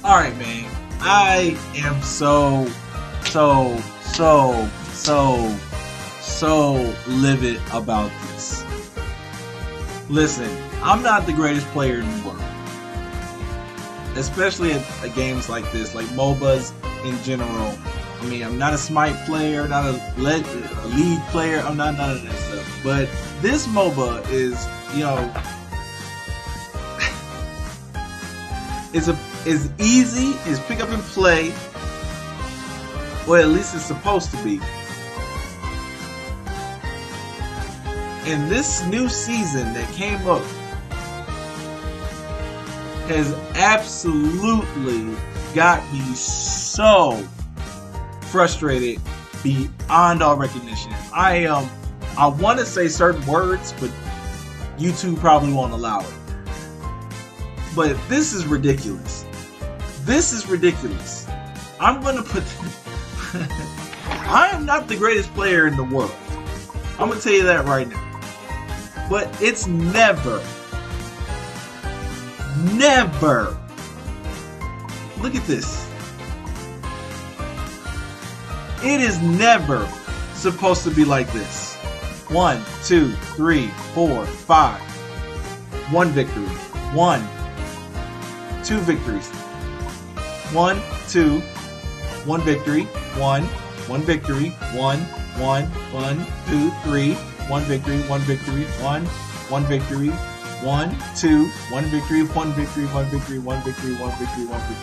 Alright, man. I am so livid about this. Listen, I'm not the greatest player in the world. Especially at games like this, like MOBAs in general. I mean, I'm not a Smite player, not a League player, I'm not none of that stuff. But this MOBA is, is easy, is pick up and play, or at least it's supposed to be. And this new season that came up has absolutely got me so frustrated beyond all recognition. I want to say certain words, but YouTube probably won't allow it. But this is ridiculous. This is ridiculous. I'm gonna put. I am not the greatest player in the world. I'm gonna tell you that right now. But it's never. Look at this. It is never supposed to be like this. 1, 2, 3, 4, 5. 1 victory. 1. 2 victories. 1, 2. 1 victory. 1. 1 victory. 1. 1. 1, 2, 3. 1 victory. 1 victory. 1. 1 victory. 1, 2, 1 victory, 1 victory, 1 victory, 1 victory, 1 victory, 1 victory.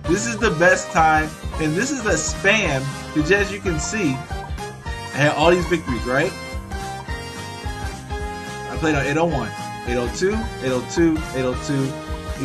This is the best time, and this is a spam, because as you can see, I had all these victories, right? I played on 801, 802, 802, 802, you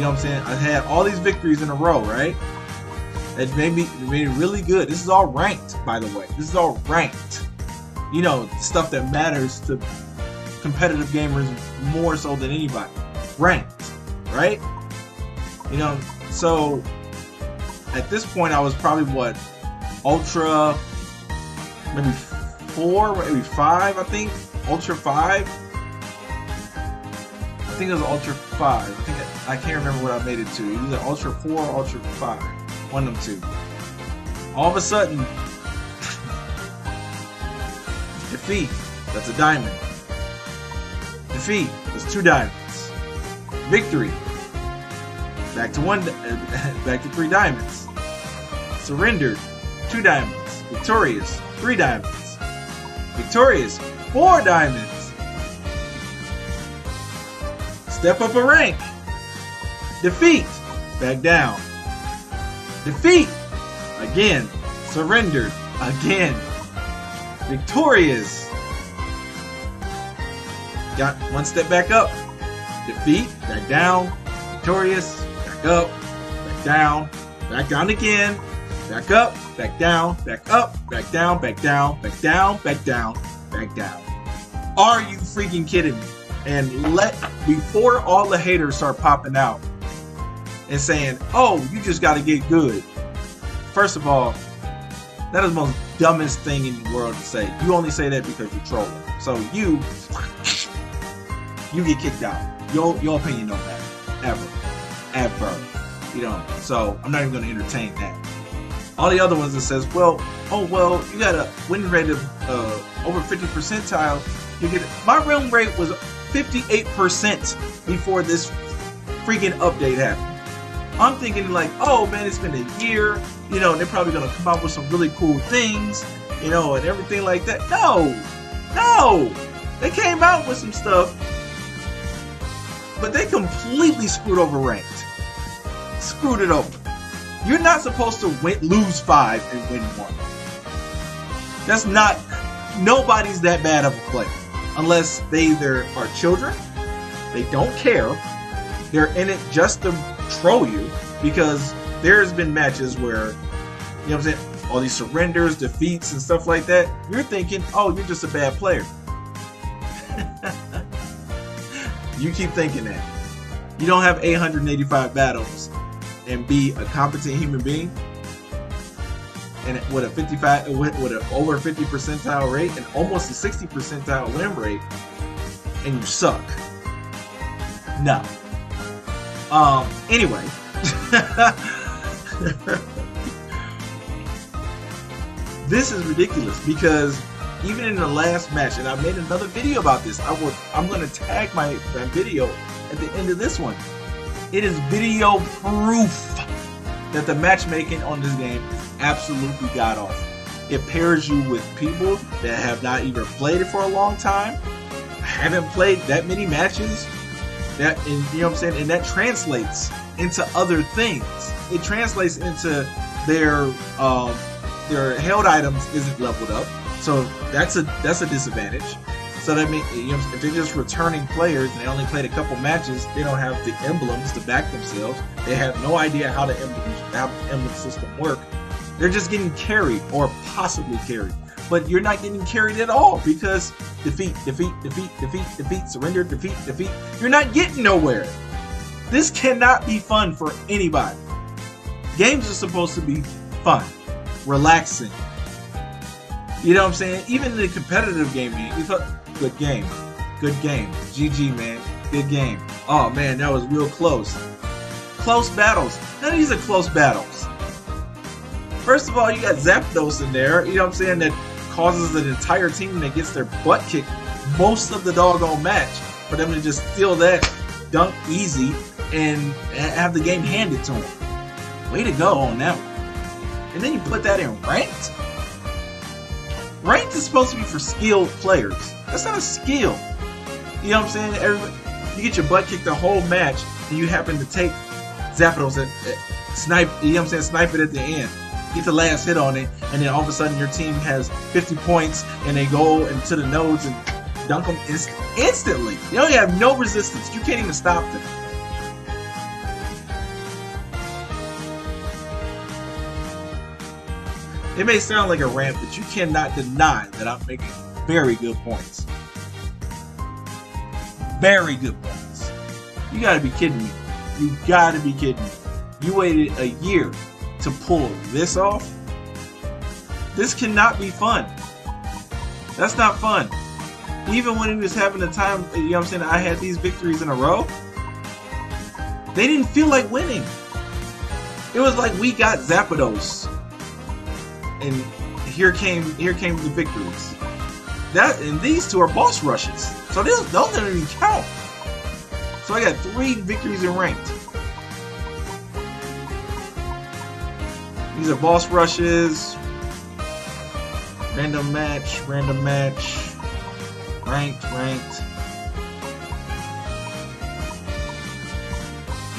know what I'm saying? I had all these victories in a row, right? It made it really good. This is all ranked, by the way. This is all ranked. You know, stuff that matters to competitive gamers more so than anybody. Ranked, right? You know, so at this point I was probably what, ultra, maybe 4, maybe 5, I think. Ultra 5. I think it was ultra 5. I can't remember what I made it to. Either ultra 4 or ultra 5. One of them two. All of a sudden, defeat. That's a diamond. Defeat was 2 diamonds. Victory. Back to 3 diamonds. Surrendered. 2 diamonds. Victorious. 3 diamonds. Victorious. 4 diamonds. Step up a rank. Defeat. Back down. Defeat. Again. Surrendered. Again. Victorious. Got 1 step back up. Defeat. Back down. Victorious. Back up. Back down. Back down again. Back up. Back down. Back up. Back down. Back down. Back down. Back down. Back down. Are you freaking kidding me? And before all the haters start popping out and saying, oh, you just got to get good. First of all, that is the most dumbest thing in the world to say. You only say that because you're trolling. So you get kicked out. Your opinion don't matter. Ever. You know, so I'm not even going to entertain that. All the other ones that says, you got a win rate of over 50 percentile. You get it. My win rate was 58% before this freaking update happened. I'm thinking like, oh man, it's been a year, you know, and they're probably gonna come out with some really cool things, you know, and everything like that. No, they came out with some stuff, but they completely screwed over ranked. Screwed it over. You're not supposed to lose 5 and win 1. That's not. Nobody's that bad of a player, unless they either are children, they don't care, they're in it just to troll you, because there's been matches where, you know what I'm saying, all these surrenders, defeats, and stuff like that. You're thinking, oh, you're just a bad player. You keep thinking that. You don't have 885 battles and be a competent human being, and with a 55, with an over 50 percentile rate and almost a 60 percentile win rate, and you suck. No. Anyway, This is ridiculous because even in the last match, and I made another video about this. I'm going to tag my video at the end of this one. It is video proof that the matchmaking on this game is absolutely god awful. It pairs you with people that have not even played it for a long time, haven't played that many matches. That, and you know what I'm saying, and that translates into other things. It translates into their held items isn't leveled up, so that's a disadvantage. So that means, you know, if they're just returning players and they only played a couple matches, they don't have the emblems to back themselves. They have no idea how the emblem system work. They're just getting carried or possibly carried, but you're not getting carried at all because defeat, surrender, defeat. You're not getting nowhere. This cannot be fun for anybody. Games are supposed to be fun, relaxing. You know what I'm saying? Even in the competitive gaming, you thought, good game, GG, man, good game. Oh man, that was real close. Close battles. None of these are close battles. First of all, you got Zapdos in there, you know what I'm saying, that causes an entire team that gets their butt kicked most of the doggone match for them to just steal that dunk easy and have the game handed to them. Way to go on that one. And then you put that in ranked. Ranked is supposed to be for skilled players. That's not a skill. You know what I'm saying? You get your butt kicked the whole match, and you happen to take Zapdos and snipe. You know what I'm saying? Snipe it at the end. Get the last hit on it, and then all of a sudden your team has 50 points, and they go into the nodes and dunk them instantly. You don't have no resistance. You can't even stop them. It may sound like a rant, but you cannot deny that I'm making very good points. Very good points. You gotta be kidding me. You gotta be kidding me. You waited a year to pull this off? This cannot be fun. That's not fun. Even when he was having the time, you know what I'm saying, I had these victories in a row, they didn't feel like winning. It was like we got Zapdos. And here came the victories. And these two are boss rushes, so those don't even count. So I got 3 victories in ranked. These are boss rushes, random match, ranked.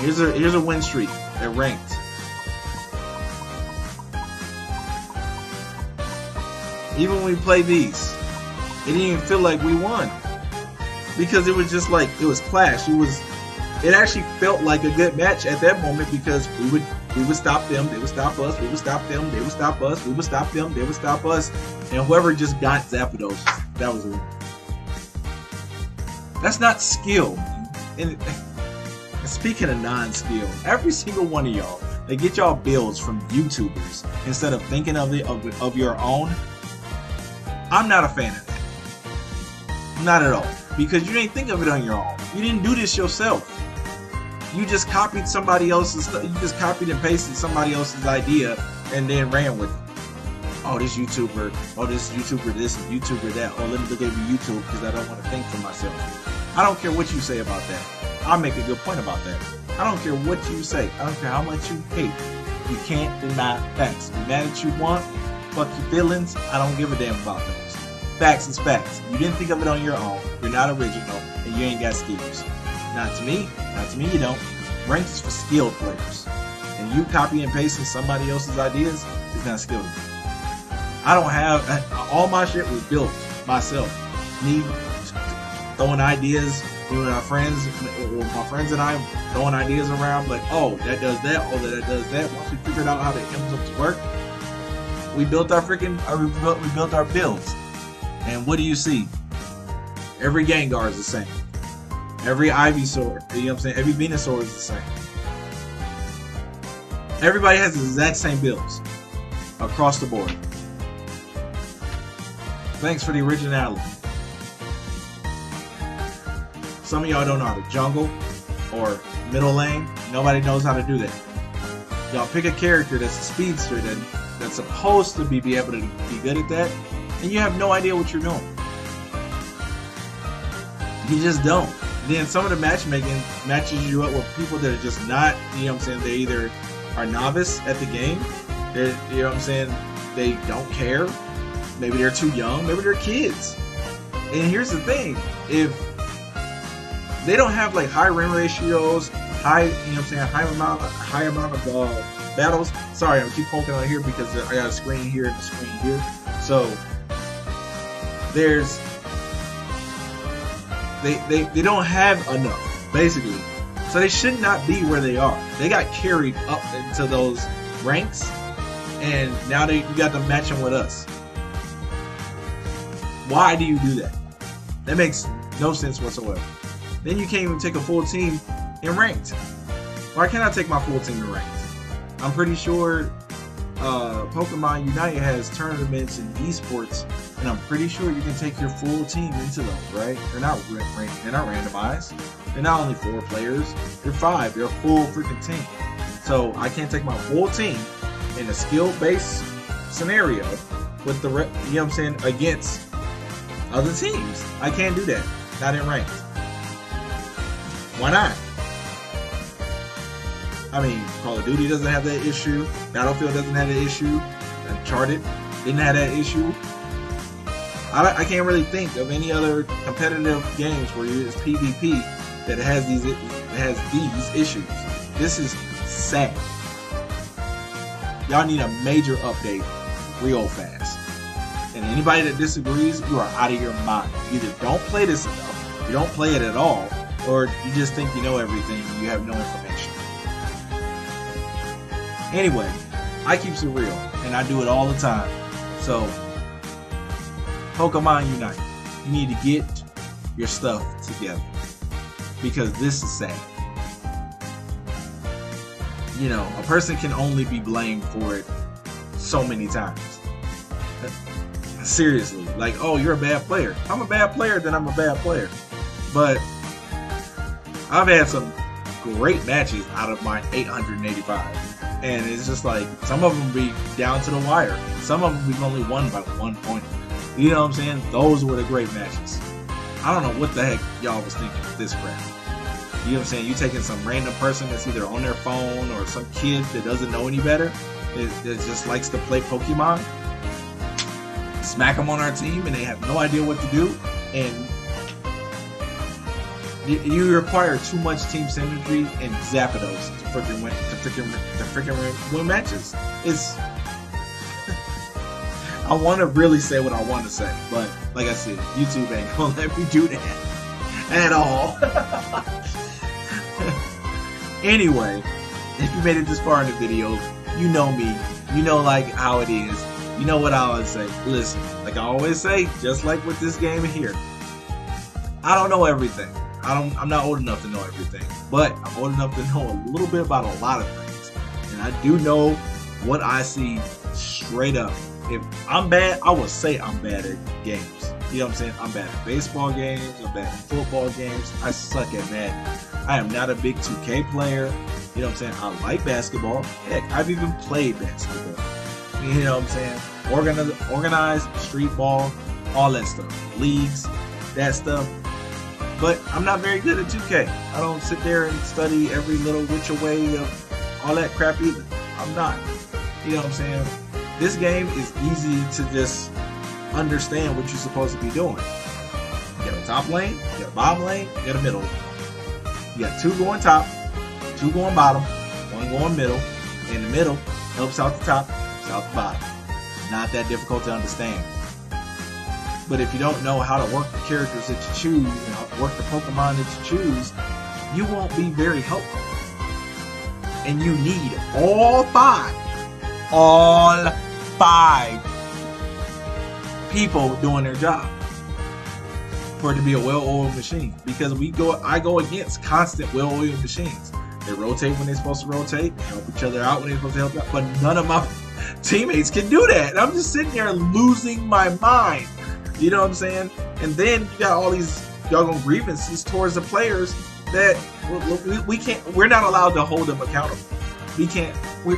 Here's a win streak at ranked. Even when we played these, it didn't even feel like we won because it was just like it was clash. It actually felt like a good match at that moment because we would stop them, they would stop us, we would stop them, they would stop us, we would stop them, they would stop us, and whoever just got Zapdos, that was a win. That's not skill. And speaking of non-skill, every single one of y'all, they get y'all builds from YouTubers instead of thinking of your own. I'm not a fan of that. Not at all. Because you didn't think of it on your own. You didn't do this yourself. You just copied somebody else's stuff. You just copied and pasted somebody else's idea and then ran with it. Oh, this YouTuber. Oh, this YouTuber this and YouTuber that. Oh, let me look at YouTube because I don't want to think for myself. I don't care what you say about that. I'll make a good point about that. I don't care what you say. I don't care how much you hate. You can't deny facts. Be mad at you want. Fuck your feelings. I don't give a damn about those. Facts is facts. You didn't think of it on your own. You're not original, and you ain't got skills. Not to me. Not to me. You don't. Ranked is for skilled players, and you copy and pasting somebody else's ideas is not skilled. I don't have all my shit was built myself. Me throwing ideas. Me and my friends and I throwing ideas around. Like, oh, that does that. Oh, that does that. Once we figured out how the emblems work, we built our we built our builds. And what do you see? Every Gengar is the same. Every Ivysaur, you know what I'm saying? Every Venusaur is the same. Everybody has the exact same builds across the board. Thanks for the originality. Some of y'all don't know how to jungle or middle lane. Nobody knows how to do that. Y'all pick a character that's a speedster that's supposed to be able to be good at that, and you have no idea what you're doing. You just don't. Then some of the matchmaking matches you up with people that are just not, you know what I'm saying, they either are novice at the game, they're, you know what I'm saying, they don't care, maybe they're too young, maybe they're kids. And here's the thing, if they don't have like high win ratios, high, you know what I'm saying, high amount of battles. Sorry, I keep poking on here because I got a screen here and a screen here. So there's they don't have enough, basically. So they should not be where they are. They got carried up into those ranks, and now you got them matching with us. Why do you do that? That makes no sense whatsoever. Then you can't even take a full team in ranked. Why can't I take my full team in ranked? I'm pretty sure Pokemon Unite has tournaments and esports, and I'm pretty sure you can take your full team into those, right? They're not ranked, they're not randomized. They're not only 4 players, they're 5. They're a full freaking team. So I can't take my full team in a skill-based scenario with the, you know what I'm saying, against other teams. I can't do that. Not in ranked. Why not? I mean, Call of Duty doesn't have that issue. Battlefield doesn't have that issue. Uncharted didn't have that issue. I can't really think of any other competitive games where it's PvP that has these issues. This is sad. Y'all need a major update real fast. And anybody that disagrees, you are out of your mind. You either don't play this enough, you don't play it at all, or you just think you know everything and you have no information. Anyway, I keep it real, and I do it all the time. So, Pokemon Unite, you need to get your stuff together, because this is sad. You know, a person can only be blamed for it so many times. Seriously, like, oh, you're a bad player. If I'm a bad player, then I'm a bad player. But I've had some great matches out of my 885. And it's just like, some of them be down to the wire. Some of them we've only won by 1 point. You know what I'm saying? Those were the great matches. I don't know what the heck y'all was thinking with this crap. You know what I'm saying? You taking some random person that's either on their phone or some kid that doesn't know any better, that just likes to play Pokemon, smack them on our team, and they have no idea what to do, and you require too much team synergy and Zapdos to freaking win matches. It's I want to really say what I want to say, but like I said, YouTube ain't gonna let me do that at all. Anyway, if you made it this far in the video, you know me, you know like how it is. You know what I always say. Listen, like I always say, just like with this game here, I don't know everything. I'm not old enough to know everything, but I'm old enough to know a little bit about a lot of things, and I do know what I see straight up. If I'm bad, I will say I'm bad at games. You know what I'm saying? I'm bad at baseball games. I'm bad at football games. I suck at Madden. I am not a big 2K player. You know what I'm saying? I like basketball. Heck, I've even played basketball. You know what I'm saying? Organized, street ball, all that stuff. Leagues, that stuff. But I'm not very good at 2K. I don't sit there and study every little which way of all that crap either. I'm not. You know what I'm saying? This game is easy to just understand what you're supposed to be doing. You got a top lane, you got a bottom lane, you got a middle. You got 2 going top, 2 going bottom, 1 going middle, and the middle helps out the top, helps out the bottom. Not that difficult to understand. But if you don't know how to work the characters that you choose and how to work the Pokemon that you choose, you won't be very helpful. And you need all 5 people doing their job for it to be a well-oiled machine. Because I go against constant well-oiled machines. They rotate when they're supposed to rotate, they help each other out when they're supposed to help out, but none of my teammates can do that. And I'm just sitting there losing my mind. You know what I'm saying? And then you got all these doggone grievances towards the players that we're not allowed to hold them accountable. We can't.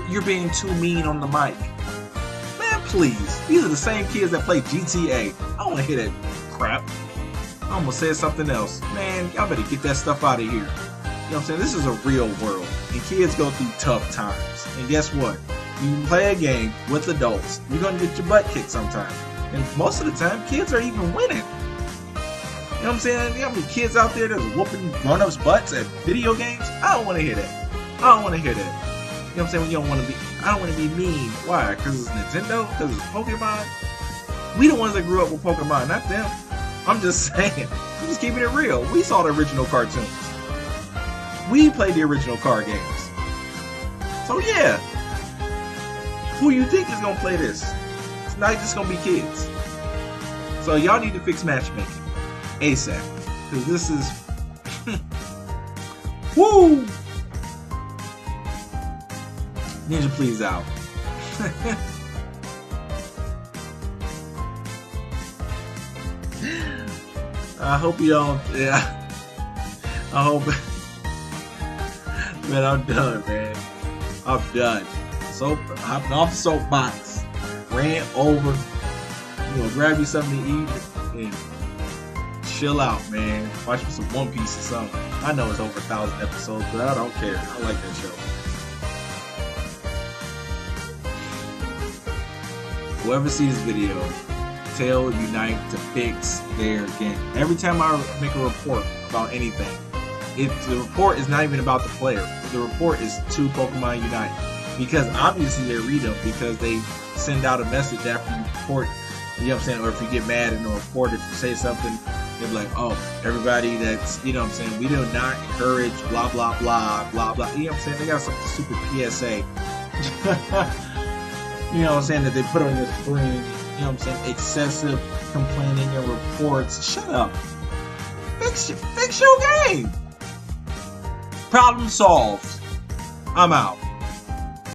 You're being too mean on the mic. Man, please. These are the same kids that play GTA. I don't want to hear that crap. I almost said something else. Man, y'all better get that stuff out of here. You know what I'm saying? This is a real world. And kids go through tough times. And guess what? You play a game with adults, you're going to get your butt kicked sometimes. And most of the time, kids are even winning. You know what I'm saying? You know how many kids out there that's whooping grown-ups' butts at video games? I don't want to hear that. I don't want to hear that. You know what I'm saying? When you don't want to be, I don't want to be mean. Why? Because it's Nintendo? Because it's Pokemon? We the ones that grew up with Pokemon, not them. I'm just saying. I'm just keeping it real. We saw the original cartoons. We played the original card games. So yeah. Who you think is going to play this? It's not just going to be kids. So y'all need to fix matchmaking. ASAP. Because this is... Woo! Ninja, please out. I hope you don't... Yeah. I hope... Man, I'm done, man. I'm done. So, hopping off the soapbox. Ran over. You know, grab you something to eat and chill out, man. Watch me some One Piece or something. I know it's over 1,000 episodes, but I don't care. I like that show. Whoever sees this video, tell Unite to fix their game. Every time I make a report about anything, the report is not even about the player. The report is to Pokemon Unite. Because obviously they read them because they send out a message after you report, you know what I'm saying, or if you get mad in a report, if you say something, they're like, oh, everybody that's, you know what I'm saying, we do not encourage blah, blah, blah, blah, blah. You know what I'm saying? They got some stupid PSA. You know what I'm saying, that they put on your screen, you know what I'm saying, excessive complaining and reports. Shut up. Fix your game. Problem solved. I'm out.